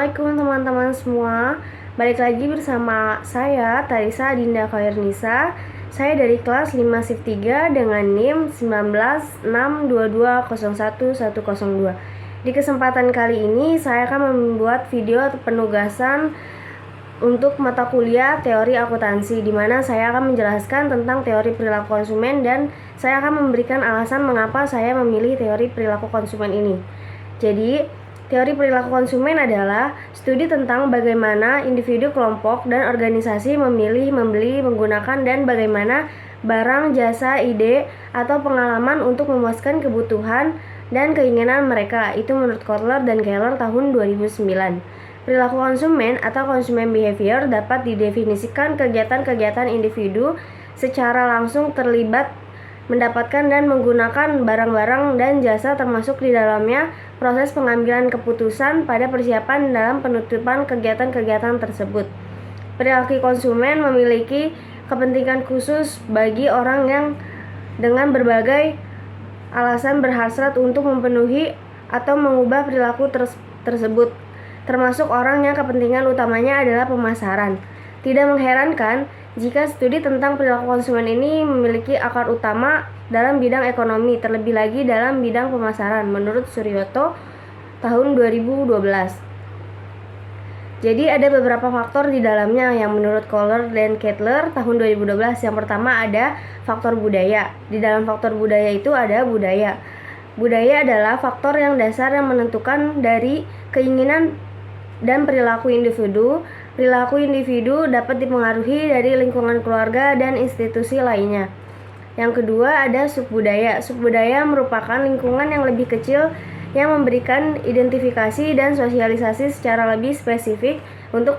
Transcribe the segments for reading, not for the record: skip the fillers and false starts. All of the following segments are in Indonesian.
Assalamualaikum teman-teman semua. Balik lagi bersama saya Tarisa Dinda Khairnisa. Saya dari kelas 5 Shift 3 dengan NIM 1962201102. Di kesempatan kali ini saya akan membuat video atau penugasan untuk mata kuliah teori akuntansi, di mana saya akan menjelaskan tentang teori perilaku konsumen dan saya akan memberikan alasan mengapa saya memilih teori perilaku konsumen ini. Jadi, teori perilaku konsumen adalah studi tentang bagaimana individu, kelompok, dan organisasi memilih, membeli, menggunakan, dan bagaimana barang, jasa, ide, atau pengalaman untuk memuaskan kebutuhan dan keinginan mereka. Itu menurut Kotler dan Keller tahun 2009. Perilaku konsumen atau consumer behavior dapat didefinisikan kegiatan-kegiatan individu secara langsung terlibat mendapatkan dan menggunakan barang-barang dan jasa, termasuk di dalamnya proses pengambilan keputusan pada persiapan dalam penutupan kegiatan-kegiatan tersebut. Perilaku konsumen memiliki kepentingan khusus bagi orang yang dengan berbagai alasan berhasrat untuk memenuhi atau mengubah perilaku tersebut, termasuk orang yang kepentingan utamanya adalah pemasaran. Tidak mengherankan jika studi tentang perilaku konsumen ini memiliki akar utama dalam bidang ekonomi, terlebih lagi dalam bidang pemasaran, menurut Suryoto tahun 2012. Jadi ada beberapa faktor di dalamnya yang menurut Kohler dan Kettler tahun 2012. Yang pertama ada faktor budaya. Di dalam faktor budaya itu ada budaya. Budaya adalah faktor yang dasar yang menentukan dari keinginan dan perilaku individu. Perilaku individu dapat dipengaruhi dari lingkungan keluarga dan institusi lainnya. Yang kedua ada subbudaya. Subbudaya merupakan lingkungan yang lebih kecil yang memberikan identifikasi dan sosialisasi secara lebih spesifik untuk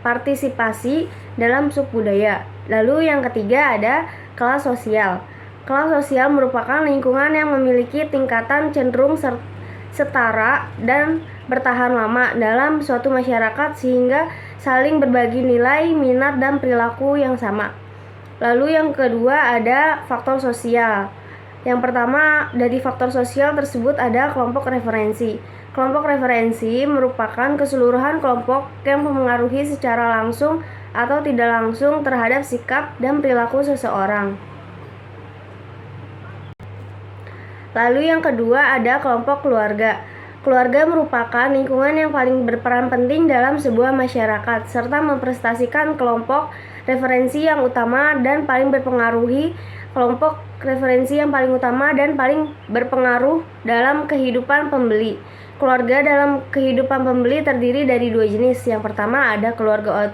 partisipasi dalam subbudaya. Lalu yang ketiga ada kelas sosial. Kelas sosial merupakan lingkungan yang memiliki tingkatan cenderung setara dan bertahan lama dalam suatu masyarakat sehingga saling berbagi nilai, minat, dan perilaku yang sama. Lalu yang kedua ada faktor sosial. Yang pertama dari faktor sosial tersebut ada kelompok referensi. Kelompok referensi merupakan keseluruhan kelompok yang mempengaruhi secara langsung atau tidak langsung terhadap sikap dan perilaku seseorang. Lalu yang kedua ada kelompok keluarga. Keluarga merupakan lingkungan yang paling berperan penting dalam sebuah masyarakat, serta mempresentasikan kelompok referensi yang utama dan paling berpengaruhi. Kelompok referensi yang paling utama dan paling berpengaruh dalam kehidupan pembeli. Keluarga dalam kehidupan pembeli terdiri dari dua jenis. Yang pertama ada keluarga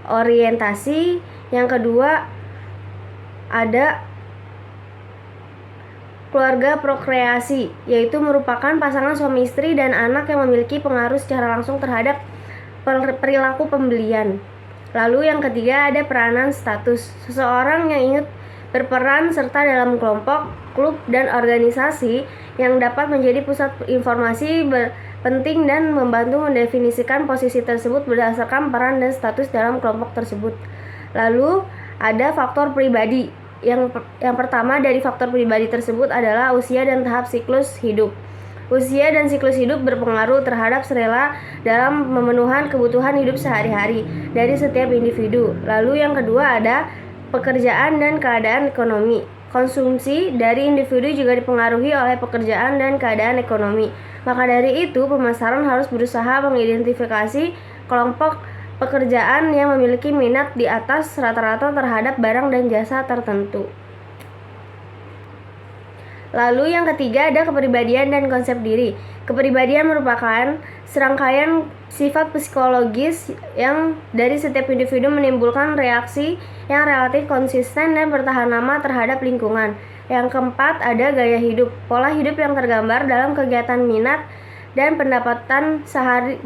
orientasi, yang kedua ada keluarga prokreasi, yaitu merupakan pasangan suami istri dan anak yang memiliki pengaruh secara langsung terhadap perilaku pembelian. Lalu yang ketiga ada peranan status. Seseorang yang ingin berperan serta dalam kelompok, klub, dan organisasi yang dapat menjadi pusat informasi penting dan membantu mendefinisikan posisi tersebut berdasarkan peran dan status dalam kelompok tersebut. Lalu ada faktor pribadi. Yang pertama dari faktor pribadi tersebut adalah usia dan tahap siklus hidup. Usia dan siklus hidup berpengaruh terhadap selera dalam memenuhi kebutuhan hidup sehari-hari dari setiap individu. Lalu yang kedua ada pekerjaan dan keadaan ekonomi. Konsumsi dari individu juga dipengaruhi oleh pekerjaan dan keadaan ekonomi. Maka dari itu, pemasaran harus berusaha mengidentifikasi kelompok pekerjaan yang memiliki minat di atas rata-rata terhadap barang dan jasa tertentu. Lalu yang ketiga ada kepribadian dan konsep diri. Kepribadian merupakan serangkaian sifat psikologis yang dari setiap individu menimbulkan reaksi yang relatif konsisten dan bertahan lama terhadap lingkungan. Yang keempat ada gaya hidup. Pola hidup yang tergambar dalam kegiatan minat dan pendapatan sehari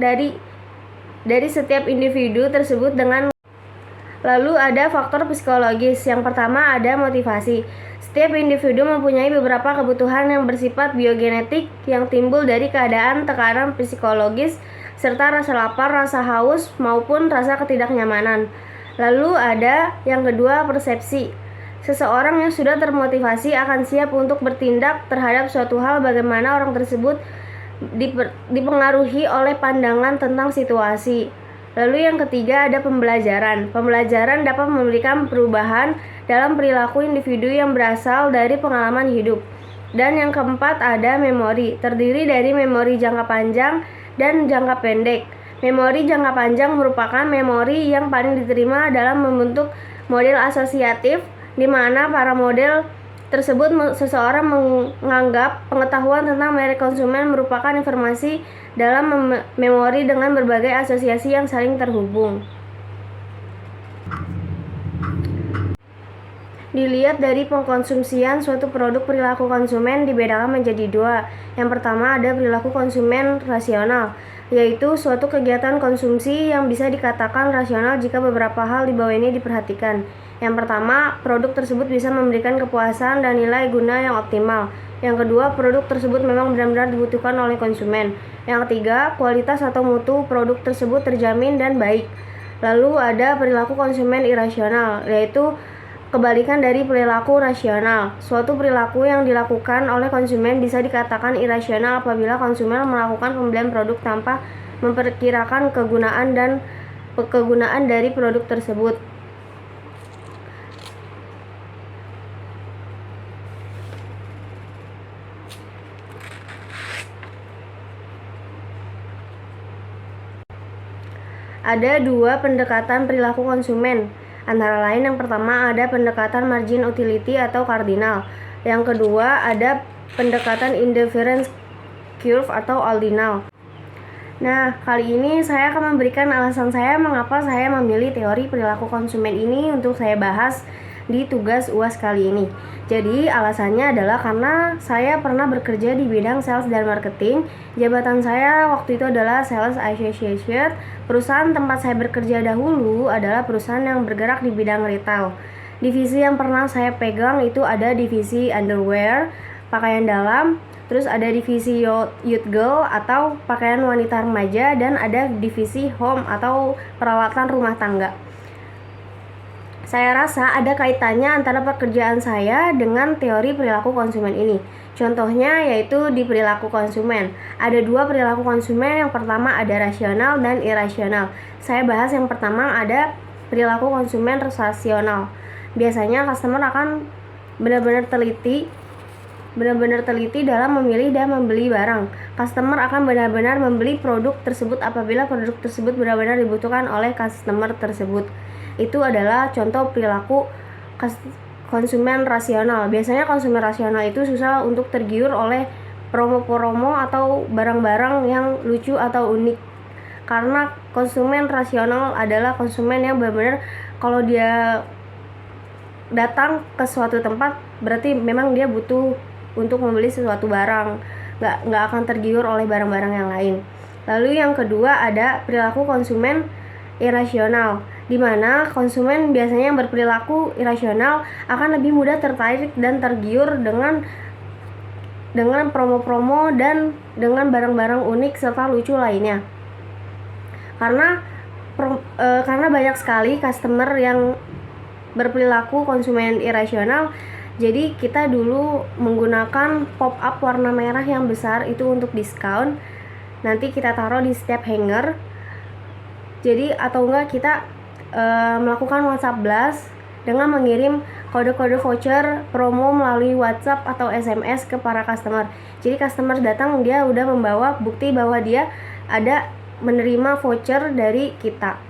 dari setiap individu tersebut dengan. Lalu ada faktor psikologis. Yang pertama ada motivasi. Setiap individu mempunyai beberapa kebutuhan yang bersifat biogenetik yang timbul dari keadaan tekanan psikologis serta rasa lapar, rasa haus, maupun rasa ketidaknyamanan. Lalu ada yang kedua persepsi. Seseorang yang sudah termotivasi akan siap untuk bertindak terhadap suatu hal bagaimana orang tersebut dipengaruhi oleh pandangan tentang situasi. Lalu yang ketiga ada pembelajaran. Pembelajaran dapat memberikan perubahan dalam perilaku individu yang berasal dari pengalaman hidup. Dan yang keempat ada memori, terdiri dari memori jangka panjang dan jangka pendek. Memori jangka panjang merupakan memori yang paling diterima dalam membentuk model asosiatif, di mana para model tersebut seseorang menganggap pengetahuan tentang merek konsumen merupakan informasi dalam memori dengan berbagai asosiasi yang saling terhubung. Dilihat dari pengkonsumsian suatu produk, perilaku konsumen dibedakan menjadi dua. Yang pertama ada perilaku konsumen rasional, yaitu suatu kegiatan konsumsi yang bisa dikatakan rasional jika beberapa hal di bawah ini diperhatikan. Yang pertama, produk tersebut bisa memberikan kepuasan dan nilai guna yang optimal. Yang kedua, produk tersebut memang benar-benar dibutuhkan oleh konsumen. Yang ketiga, kualitas atau mutu produk tersebut terjamin dan baik. Lalu ada perilaku konsumen irasional, yaitu kebalikan dari perilaku rasional. Suatu perilaku yang dilakukan oleh konsumen bisa dikatakan irasional apabila konsumen melakukan pembelian produk tanpa memperkirakan kegunaan dari produk tersebut. Ada dua pendekatan perilaku konsumen. Antara lain yang pertama ada pendekatan margin utility atau kardinal. Yang kedua ada pendekatan indifference curve atau ordinal. Nah, kali ini saya akan memberikan alasan saya mengapa saya memilih teori perilaku konsumen ini untuk saya bahas di tugas UAS kali ini. Jadi alasannya adalah karena saya pernah bekerja di bidang sales dan marketing. Jabatan saya waktu itu adalah sales associate. Perusahaan tempat saya bekerja dahulu adalah perusahaan yang bergerak di bidang retail. Divisi yang pernah saya pegang itu ada divisi underwear, pakaian dalam, terus ada divisi youth girl atau pakaian wanita remaja, dan ada divisi home atau peralatan rumah tangga. Saya rasa ada kaitannya antara pekerjaan saya dengan teori perilaku konsumen ini. Contohnya yaitu di perilaku konsumen. Ada dua perilaku konsumen, yang pertama ada rasional dan irasional. Saya bahas yang pertama ada perilaku konsumen rasional. Biasanya customer akan benar-benar teliti dalam memilih dan membeli barang. Customer akan benar-benar membeli produk tersebut apabila produk tersebut benar-benar dibutuhkan oleh customer tersebut. Itu adalah contoh perilaku konsumen rasional. Biasanya konsumen rasional itu susah untuk tergiur oleh promo-promo atau barang-barang yang lucu atau unik. Karena konsumen rasional adalah konsumen yang benar-benar kalau dia datang ke suatu tempat berarti memang dia butuh untuk membeli sesuatu barang, nggak akan tergiur oleh barang-barang yang lain. Lalu yang kedua ada perilaku konsumen irasional, di mana konsumen biasanya yang berperilaku irasional akan lebih mudah tertarik dan tergiur dengan promo-promo dan dengan barang-barang unik serta lucu lainnya. Karena banyak sekali customer yang berperilaku konsumen irasional, jadi kita dulu menggunakan pop-up warna merah yang besar itu untuk diskon. Nanti kita taruh di setiap hanger. Jadi atau enggak kita melakukan WhatsApp blast dengan mengirim kode-kode voucher promo melalui WhatsApp atau SMS ke para customer. Jadi customer datang dia udah membawa bukti bahwa dia ada menerima voucher dari kita.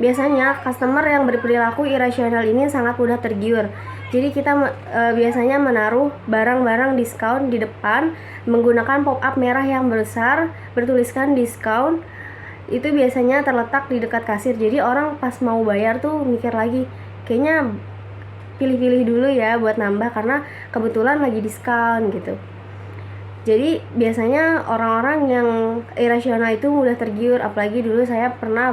Biasanya customer yang berperilaku irasional ini sangat mudah tergiur. Jadi kita biasanya menaruh barang-barang diskon di depan menggunakan pop-up merah yang besar bertuliskan diskon. Itu biasanya terletak di dekat kasir. Jadi orang pas mau bayar tuh mikir lagi, kayaknya pilih-pilih dulu ya buat nambah karena kebetulan lagi diskon gitu. Jadi biasanya orang-orang yang irasional itu mudah tergiur. Apalagi dulu saya pernah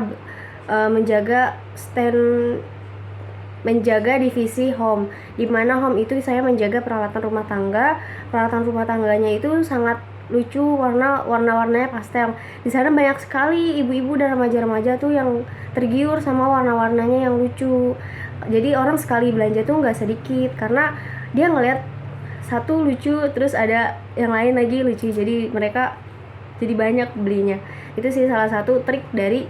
menjaga divisi home, di mana home itu saya menjaga peralatan rumah tangga. Peralatan rumah tangganya itu sangat lucu, warna-warnanya pastel. Di sana banyak sekali ibu-ibu dan remaja-remaja tuh yang tergiur sama warna-warnanya yang lucu. Jadi orang sekali belanja tuh nggak sedikit karena dia ngelihat satu lucu terus ada yang lain lagi lucu. Jadi mereka jadi banyak belinya. Itu sih salah satu trik dari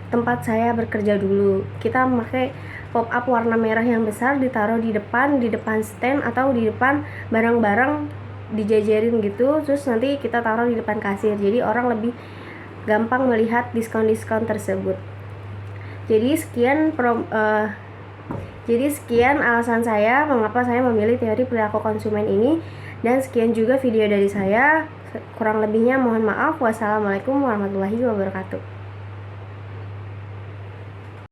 tempat saya bekerja dulu. Kita memakai pop up warna merah yang besar, ditaruh di depan stand atau di depan barang-barang, dijajarin gitu, terus nanti kita taruh di depan kasir, jadi orang lebih gampang melihat diskon-diskon tersebut. Jadi sekian alasan saya mengapa saya memilih teori perilaku konsumen ini, dan sekian juga video dari saya. Kurang lebihnya mohon maaf. Wassalamualaikum warahmatullahi wabarakatuh.